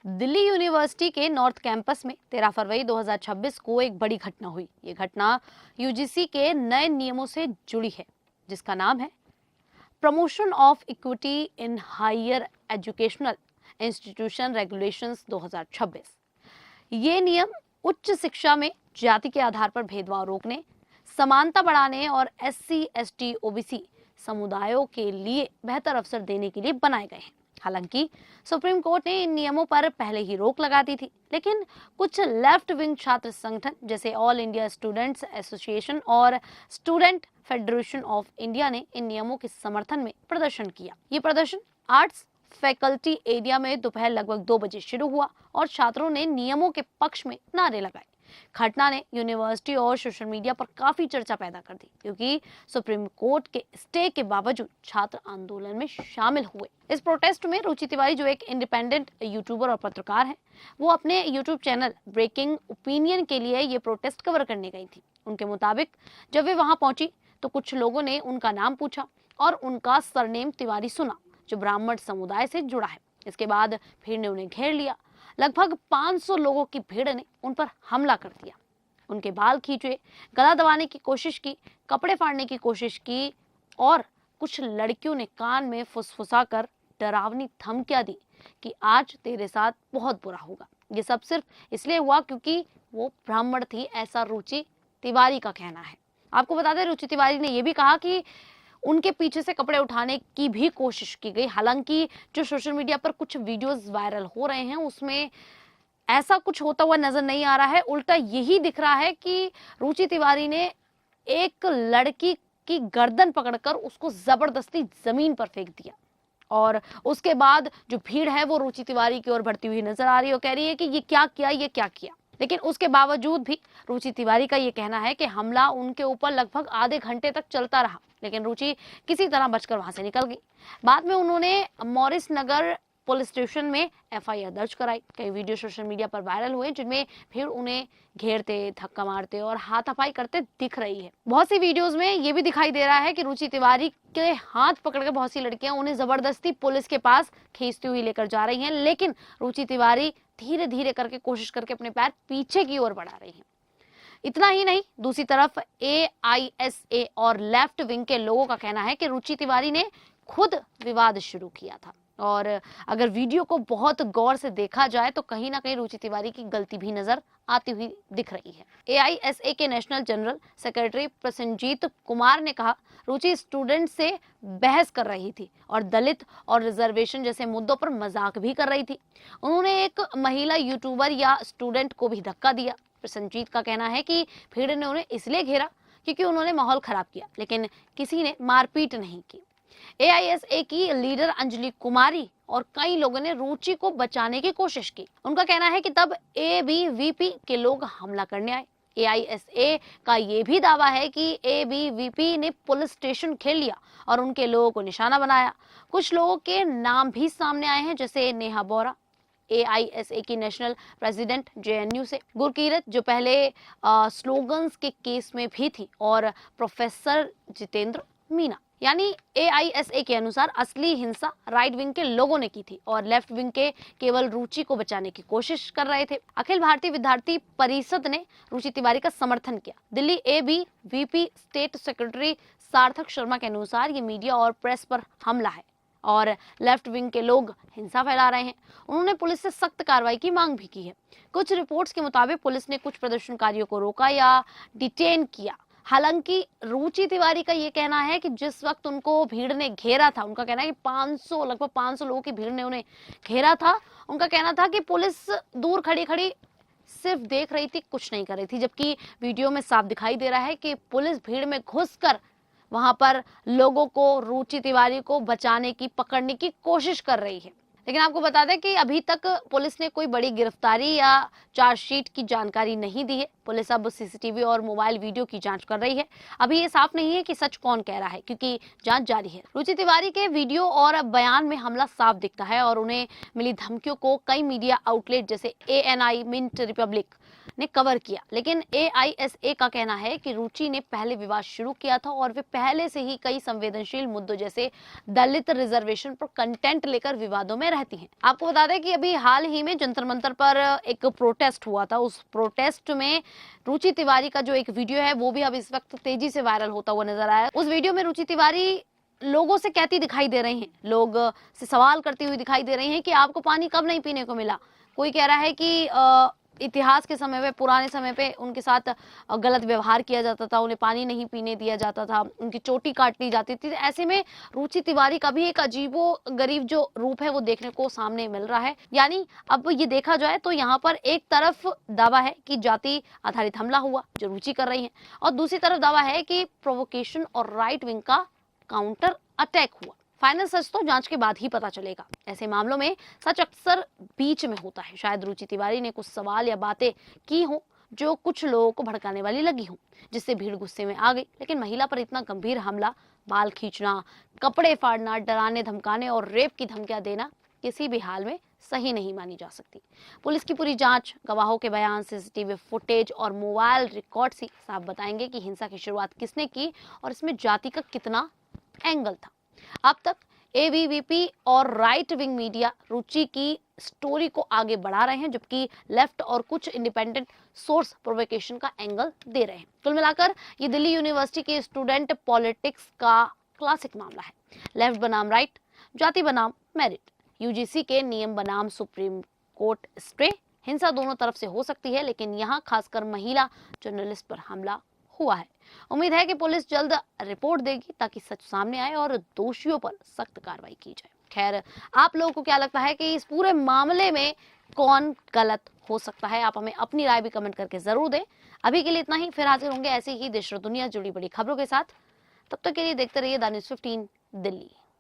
Delhi university के north campus में 13 फरवरी 2026 को एक बड़ी घटना हुई। ये घटना यूजीसी के नए नियमों से जुड़ी है, जिसका नाम है promotion of equity in higher educational institution regulations 2026। ये नियम उच्च शिक्षा में जाति के आधार पर भेदभाव रोकने, समानता बढ़ाने और एससी, एसटी, ओबीसी समुदायों के लिए बेहतर अवसर देने के लिए बनाए गए हैं। हालांकि सुप्रीम कोर्ट ने इन नियमों पर पहले ही रोक लगा दी थी, लेकिन कुछ लेफ्ट विंग छात्र संगठन जैसे ऑल इंडिया स्टूडेंट्स एसोसिएशन और स्टूडेंट फेडरेशन ऑफ इंडिया ने इन नियमों के समर्थन में प्रदर्शन किया। ये प्रदर्शन आर्ट्स फैकल्टी एरिया में दोपहर लगभग 2 बजे शुरू हुआ और छात्रों ने नियमों के पक्ष में नारे लगाए। घटना ने यूनिवर्सिटी और सोशल मीडिया पर काफी चर्चा पैदा कर दी, क्योंकि सुप्रीम कोर्ट के स्टे के बावजूद छात्र आंदोलन में शामिल हुए। इस प्रोटेस्ट में रुचि तिवारी, जो एक इंडिपेंडेंट यूट्यूबर और पत्रकार हैं, वो अपने यूट्यूब चैनल ब्रेकिंग ओपिनियन के लिए ये प्रोटेस्ट कवर करने गई थी। उनके मुताबिक जब वे वहां पहुंची तो कुछ लोगों ने उनका नाम पूछा और उनका सरनेम तिवारी सुना, जो ब्राह्मण समुदाय से जुड़ा है। इसके बाद भीड़ ने उन्हें घेर लिया। लगभग 500 लोगों की भीड़ ने उन पर हमला कर दिया, उनके बाल खींचे, गला दबाने की कोशिश की, कपड़े फाड़ने की कोशिश की और कुछ लड़कियों ने कान में फुसफुसाकर डरावनी धमकियां दी कि आज तेरे साथ बहुत बुरा होगा। ये सब सिर्फ इसलिए हुआ क्योंकि वो ब्राह्मण थी, ऐसा रुचि तिवारी का कहना है। आपको बता दें, रुचि तिवारी ने यह भी कहा कि उनके पीछे से कपड़े उठाने की भी कोशिश की गई। हालांकि जो सोशल मीडिया पर कुछ वीडियोस वायरल हो रहे हैं, उसमें ऐसा कुछ होता हुआ नजर नहीं आ रहा है। उल्टा यही दिख रहा है कि रुचि तिवारी ने एक लड़की की गर्दन पकड़कर उसको जबरदस्ती जमीन पर फेंक दिया और उसके बाद जो भीड़ है वो रुचि तिवारी की ओर बढ़ती हुई नजर आ रही है और कह रही है कि ये क्या किया। लेकिन उसके बावजूद भी रुचि तिवारी का ये कहना है कि हमला उनके ऊपर लगभग आधे घंटे तक चलता रहा, लेकिन रुचि किसी तरह बचकर वहां से निकल गई। बाद में उन्होंने मॉरिस नगर पुलिस स्टेशन में एफआईआर दर्ज कराई। कई वीडियो सोशल मीडिया पर वायरल हुए जिनमें भीड़ उन्हें घेरते, धक्का मारते और हाथापाई करते दिख रही है। बहुत सी वीडियोस में ये भी दिखाई दे रहा है कि रुचि तिवारी के हाथ पकड़कर बहुत सी लड़कियां उन्हें जबरदस्ती पुलिस के पास खींचती हुई लेकर जा रही हैं, लेकिन रुचि तिवारी धीरे धीरे करके कोशिश करके अपने पैर पीछे की ओर बढ़ा रही हैं। इतना ही नहीं, दूसरी तरफ एआईएसए और लेफ्ट विंग के लोगों का कहना है कि रुचि तिवारी ने खुद विवाद शुरू किया था और अगर वीडियो को बहुत गौर से देखा जाए तो कहीं ना कहीं रुचि तिवारी की गलती भी नजर आती हुई दिख रही है। एआईएसए के national general secretary Prasannajit Kumar ने कहा, रुचि स्टूडेंट से बहस कर रही थी और दलित और रिजर्वेशन जैसे मुद्दों पर मजाक भी कर रही थी। उन्होंने एक महिला यूट्यूबर या स्टूडेंट को भी धक्का दिया। प्रसन्नजीत का कहना है कि भीड़ ने उन्हें इसलिए घेरा क्योंकि उन्होंने माहौल खराब किया, लेकिन किसी ने मारपीट नहीं की। एआईएसए की लीडर अंजलि कुमारी और कई लोगों ने रुचि को बचाने की कोशिश की। उनका कहना है कि तब एबीवीपी के लोग हमला करने आए। एआईएसए का यह भी दावा है कि एबीवीपी ने पुलिस स्टेशन घेर लिया और उनके लोगों को निशाना बनाया। कुछ लोगों के नाम भी सामने आए हैं, जैसे नेहा बोरा, एआईएसए की नेशनल प्रेसिडेंट जेएनयू से, गुरकीरत जो पहले स्लोगन्स के केस में भी थी, और प्रोफेसर जितेंद्र मीना। यानी एआईएसए के अनुसार असली हिंसा राइट विंग के लोगों ने की थी और लेफ्ट विंग के केवल रुचि को बचाने की कोशिश कर रहे थे। अखिल भारतीय विद्यार्थी परिषद ने रुचि तिवारी का समर्थन किया। दिल्ली एबीवीपी स्टेट सेक्रेटरी सार्थक शर्मा के अनुसार ये मीडिया और प्रेस पर हमला है और लेफ्ट विंग के लोग हिंसा फैला रहे हैं। उन्होंने पुलिस से सख्त कार्रवाई की मांग भी की है। कुछ रिपोर्ट्स के मुताबिक पुलिस ने कुछ प्रदर्शनकारियों को रोका या डिटेन किया। हालांकि रुचि तिवारी का ये कहना है कि जिस वक्त उनको भीड़ ने घेरा था, उनका कहना है कि लगभग 500 लोगों की भीड़ ने उन्हें घेरा था। उनका कहना था कि पुलिस दूर खड़ी खड़ी सिर्फ देख रही थी, कुछ नहीं कर रही थी, जबकि वीडियो में साफ दिखाई दे रहा है कि पुलिस भीड़ में घुसकर वहां पर लोगों को, रुचि तिवारी को बचाने की, पकड़ने की कोशिश कर रही है। लेकिन आपको बता दें कि अभी तक पुलिस ने कोई बड़ी गिरफ्तारी या चार्जशीट की जानकारी नहीं दी है। पुलिस अब सीसीटीवी और मोबाइल वीडियो की जांच कर रही है। अभी ये साफ नहीं है कि सच कौन कह रहा है, क्योंकि जांच जारी है। रुचि तिवारी के वीडियो और बयान में हमला साफ दिखता है और उन्हें मिली धमकियों को कई मीडिया आउटलेट जैसे ANI, मिंट रिपब्लिक ने कवर किया। लेकिन AISA का कहना है कि रुचि ने पहले विवाद शुरू किया था और वे पहले से ही कई संवेदनशील मुद्दों जैसे दलित रिजर्वेशन पर कंटेंट लेकर विवादों में रहती हैं। आपको बता दें कि अभी हाल ही में जंतर मंतर पर एक प्रोटेस्ट हुआ था। उस प्रोटेस्ट में रुचि तिवारी का जो एक वीडियो है वो भी अब इस वक्त तेजी से वायरल होता हुआ नजर आया। उस वीडियो में रुचि तिवारी लोगों से कहती दिखाई दे रही हैं, लोग से सवाल करती हुई दिखाई दे रही हैं कि आपको पानी कब नहीं पीने को मिला। कोई कह रहा है कि इतिहास के समय में, पुराने समय पे उनके साथ गलत व्यवहार किया जाता था, उन्हें पानी नहीं पीने दिया जाता था, उनकी चोटी काट ली जाती थी। ऐसे में रुचि तिवारी का भी एक अजीबो गरीब जो रूप है वो देखने को सामने मिल रहा है। यानी अब ये देखा जाए तो यहाँ पर एक तरफ दावा है कि जाति आधारित हमला हुआ जो रुचि कर रही है, और दूसरी तरफ दावा है कि प्रोवोकेशन और राइट विंग का काउंटर अटैक हुआ। फाइनल सच तो जांच के बाद ही पता चलेगा। ऐसे मामलों में सच अक्सर बीच में होता है। शायद रुचि तिवारी ने कुछ सवाल या बातें की हो जो कुछ लोगों को भड़काने वाली लगी हो, जिससे भीड़ गुस्से में आ गई। लेकिन महिला पर इतना गंभीर हमला, बाल खींचना, कपड़े फाड़ना, डराने धमकाने और रेप की धमकियां देना किसी भी हाल में सही नहीं मानी जा सकती। पुलिस की पूरी जांच, गवाहों के बयान, सीसीटीवी फुटेज और मोबाइल रिकॉर्ड ही साफ बताएंगे कि हिंसा की शुरुआत किसने की और इसमें जाति का कितना एंगल था। अब तक ABVP और राइट विंग मीडिया रुचि की स्टोरी को आगे बढ़ा रहे हैं, जबकि लेफ्ट और कुछ इंडिपेंडेंट सोर्स प्रोवोकेशन का एंगल दे रहे हैं। कुल मिलाकर ये दिल्ली यूनिवर्सिटी के स्टूडेंट पॉलिटिक्स का क्लासिक मामला है। लेफ्ट बनाम राइट, जाति बनाम मेरिट, UGC के नियम बनाम सुप्रीम कोर्ट स्टे। हिंसा दोनों तरफ से हो सकती है, लेकिन यहाँ खासकर महिला जर्नलिस्ट पर हमला हुआ है। उम्मीद है कि पुलिस जल्द रिपोर्ट देगी ताकि सच सामने आए और दोषियों पर सख्त कार्रवाई की जाए। खैर, आप लोगों को क्या लगता है कि इस पूरे मामले में कौन गलत हो सकता है? आप हमें अपनी राय भी कमेंट करके जरूर दें। अभी के लिए इतना ही, फिर हाजिर होंगे ऐसे ही देश और दुनिया जुड़ी बड़ी खबरों के साथ। तब तक के लिए देखते रहिए द न्यूज़ 15 दिल्ली।